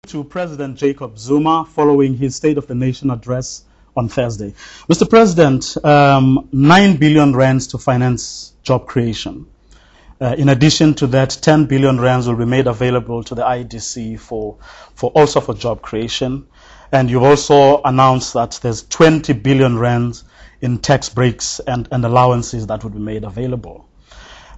To President Jacob Zuma following his State of the Nation address on Thursday. Mr. President, 9 billion rands to finance job creation. In addition to that, 10 billion rands will be made available to the IDC for job creation. And you've also announced that there's 20 billion rands in tax breaks and allowances that would be made available.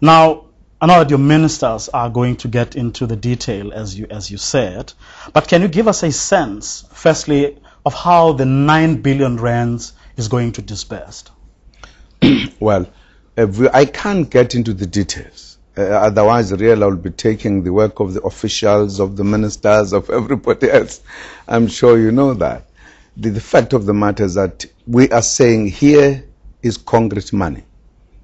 Now, I know that your ministers are going to get into the detail, as you said, but can you give us a sense, firstly, of how the 9 billion rands is going to disperse? Well, I can't get into the details. Otherwise, really, I will be taking the work of the officials, of the ministers, of everybody else. I'm sure you know that. The fact of the matter is that we are saying here is concrete money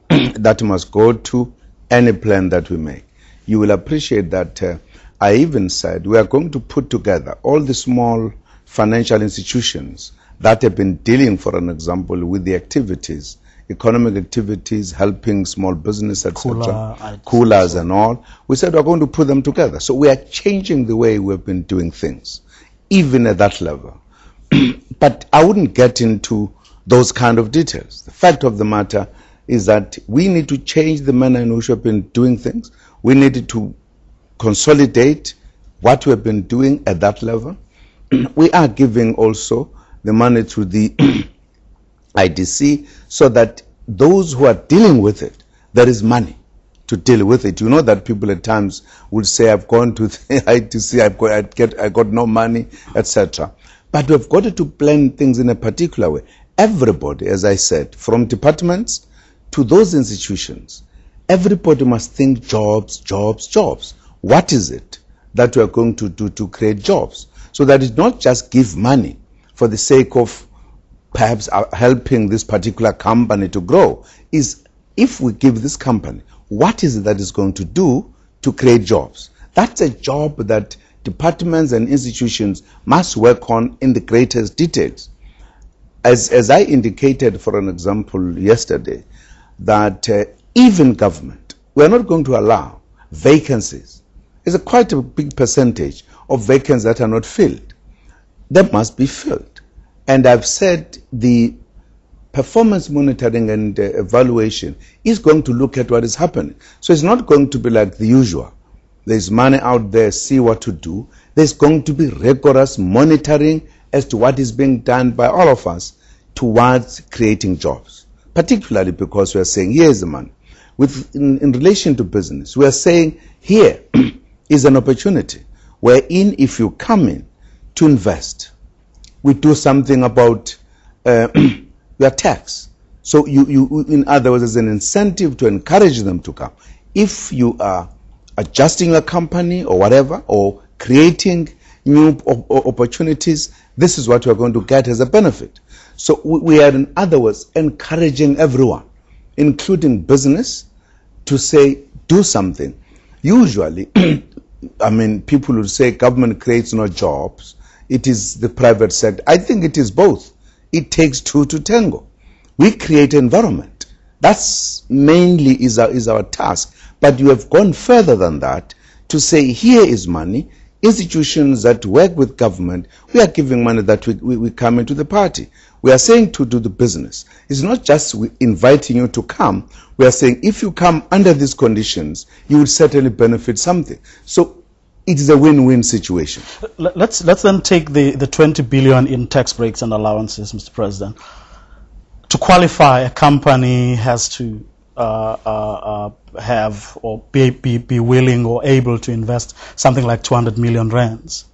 that must go to any plan that we make. You will appreciate that I even said we are going to put together all the small financial institutions that have been dealing, for an example, with the activities, economic activities, helping small business, etc., coolers and all. We said we're going to put them together. So we are changing the way we've been doing things, even at that level. But I wouldn't get into those kind of details. The fact of the matter is that we need to change the manner in which we've been doing things. We needed to consolidate what we've been doing at that level. We are giving also the money to the IDC so that those who are dealing with it, there is money to deal with it. You know that people at times will say, I've gone to the IDC, I got no money, etc. But we've got to plan things in a particular way. Everybody, as I said, from departments to those institutions, everybody must think jobs, jobs, jobs. What is it that we are going to do to create jobs? So that it's not just give money for the sake of perhaps helping this particular company to grow. Is if we give this company, what is it that is going to do to create jobs? That's a job that departments and institutions must work on in the greatest details. As I indicated, for an example, yesterday, that even government, we are not going to allow vacancies. It's quite a big percentage of vacancies that are not filled. They must be filled. And I've said the performance monitoring and evaluation is going to look at what is happening. So it's not going to be like the usual. There's money out there, see what to do. There's going to be rigorous monitoring as to what is being done by all of us towards creating jobs. Particularly because we are saying, here is the money. In relation to business, we are saying here is an opportunity wherein if you come in to invest, we do something about your tax. So you, in other words, as an incentive to encourage them to come. If you are adjusting a company or whatever, or creating new opportunities, this is what we are going to get as a benefit. So we are, in other words, encouraging everyone, including business, to say, do something. Usually, I mean, people will say government creates no jobs. It is the private sector. I think it is both. It takes two to tango. We create environment. That's mainly is our task. But you have gone further than that to say, here is money. Institutions that work with government, we are giving money that we come into the party. We are saying to do the business. It's not just inviting you to come. We are saying if you come under these conditions, you will certainly benefit something. So it is a win-win situation. Let's then take the 20 billion in tax breaks and allowances, Mr. President. To qualify, a company has to have or be willing or able to invest something like 200 million rands.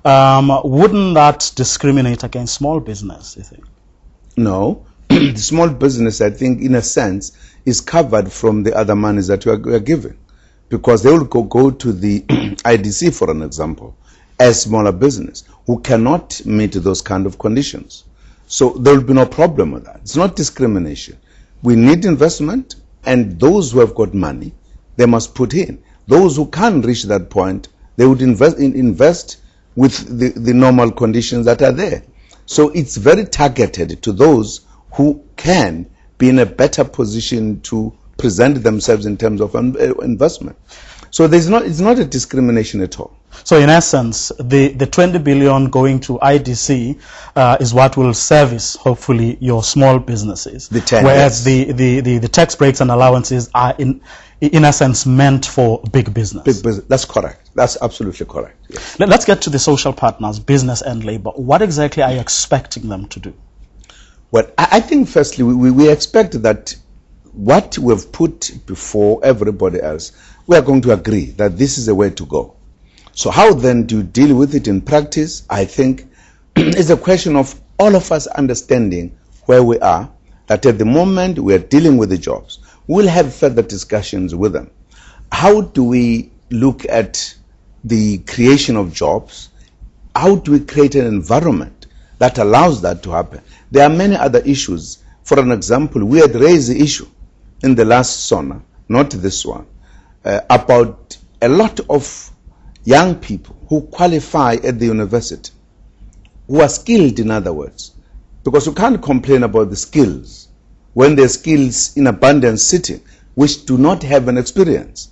Wouldn't that discriminate against small business, you think? No. The small business, I think, in a sense, is covered from the other monies that we are giving. Because they will go to the IDC, for an example, as smaller business who cannot meet those kind of conditions. So there will be no problem with that. It's not discrimination. We need investment, and those who have got money, they must put in. Those who can't reach that point, they would invest with the normal conditions that are there. So it's very targeted to those who can be in a better position to present themselves in terms of investment. So it's not a discrimination at all. So in essence, the 20 billion going to IDC is what will service, hopefully, your small businesses. The 10, whereas yes. the tax breaks and allowances are in essence meant for big business. Big business. That's correct. That's absolutely correct. Yes. Let's get to the social partners, business and labor. What exactly are you expecting them to do? Well, I think firstly we expect that what we've put before everybody else, we are going to agree that this is the way to go. So how then do you deal with it in practice? I think it's a question of all of us understanding where we are, that at the moment we are dealing with the jobs. We'll have further discussions with them. How do we look at the creation of jobs? How do we create an environment that allows that to happen? There are many other issues. For an example, we had raised the issue in the last SONA, not this one, about a lot of young people who qualify at the university, who are skilled, in other words, because you can't complain about the skills when there's skills in abundance sitting which do not have an experience.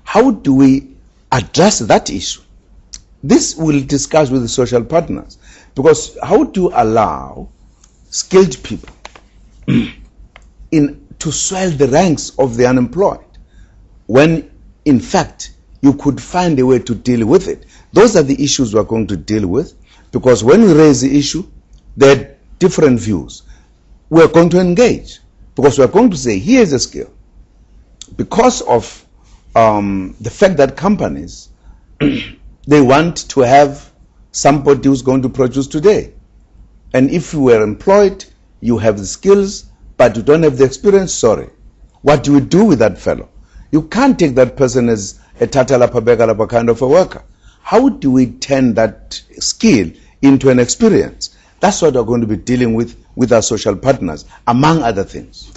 How do we address that issue? This we'll discuss with the social partners, because how do you allow skilled people to swell the ranks of the unemployed when in fact you could find a way to deal with it? Those are the issues we're going to deal with, because when we raise the issue, there are different views. We're going to engage, because we're going to say, here's a skill. Because of the fact that companies, they want to have somebody who's going to produce today. And if you were employed, you have the skills, but you don't have the experience, sorry. What do we do with that fellow? You can't take that person as a tatalapa begalapa kind of a worker. How do we turn that skill into an experience? That's what we're going to be dealing with our social partners, among other things.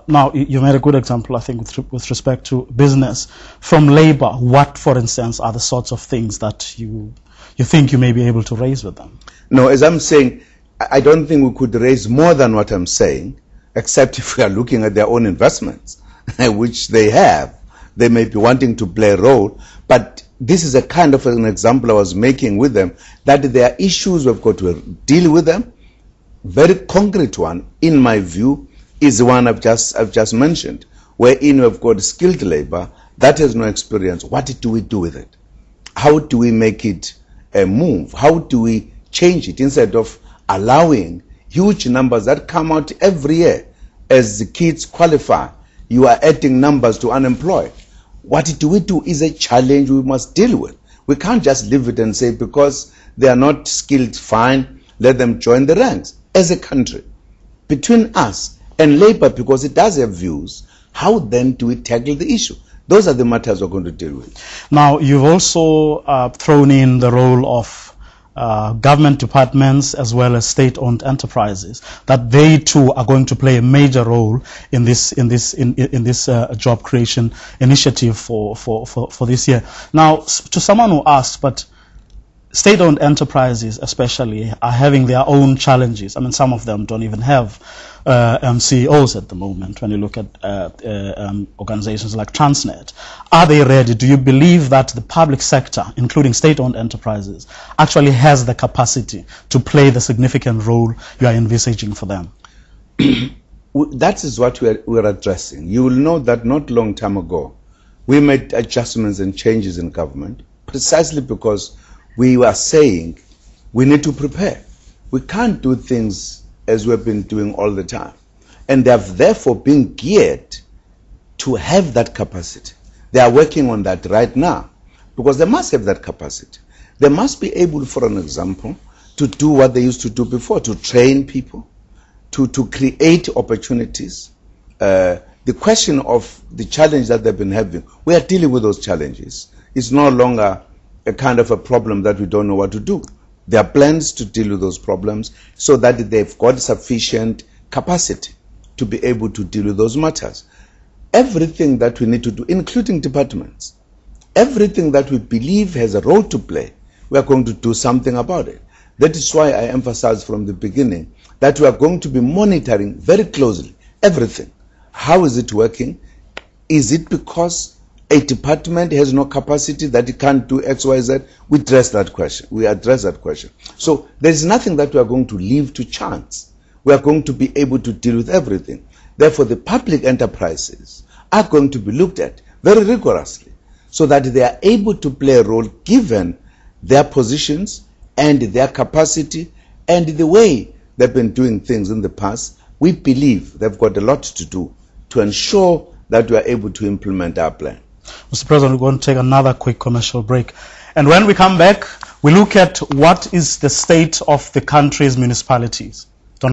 Now you made a good example, I think, with respect to business. From labor, what, for instance, are the sorts of things that you think you may be able to raise with them? No, as I'm saying, I don't think we could raise more than what I'm saying, except if we are looking at their own investments, which they have. They may be wanting to play a role, but this is a kind of an example I was making with them, that there are issues we've got to deal with them. Very concrete one, in my view, is the one I've just mentioned, wherein we've got skilled labor that has no experience. What do we do with it? How do we make it a move? How do we change it instead of allowing huge numbers that come out every year as the kids qualify? You are adding numbers to unemployed. What do we do is a challenge we must deal with. We can't just leave it and say because they are not skilled, fine, let them join the ranks. As a country, between us and labor, because it does have views, how then do we tackle the issue? Those are the matters we're going to deal with. Now, you've also thrown in the role of government departments as well as state-owned enterprises, that they too are going to play a major role in this job creation initiative for this year. Now, to someone who asked, but state-owned enterprises especially are having their own challenges. I mean, some of them don't even have CEOs at the moment. When you look at organizations like Transnet, are they ready? Do you believe that the public sector, including state-owned enterprises, actually has the capacity to play the significant role you are envisaging for them? That is what we're addressing. You will know that not long time ago, we made adjustments and changes in government precisely because we were saying we need to prepare. We can't do things as we've been doing all the time. And they have therefore been geared to have that capacity. They are working on that right now because they must have that capacity. They must be able, for an example, to do what they used to do before, to train people, to create opportunities. The question of the challenge that they've been having, we are dealing with those challenges. It's no longer a kind of a problem that we don't know what to do. There are plans to deal with those problems so that they've got sufficient capacity to be able to deal with those matters. Everything that we need to do, including departments, everything that we believe has a role to play, we are going to do something about it. That is why I emphasized from the beginning that we are going to be monitoring very closely everything. How is it working? Is it because a department has no capacity, that it can't do X, Y, Z, we address that question. So there's nothing that we are going to leave to chance. We are going to be able to deal with everything. Therefore, the public enterprises are going to be looked at very rigorously so that they are able to play a role given their positions and their capacity and the way they've been doing things in the past. We believe they've got a lot to do to ensure that we are able to implement our plan. Mr. President, we're going to take another quick commercial break. And when we come back, we look at what is the state of the country's municipalities.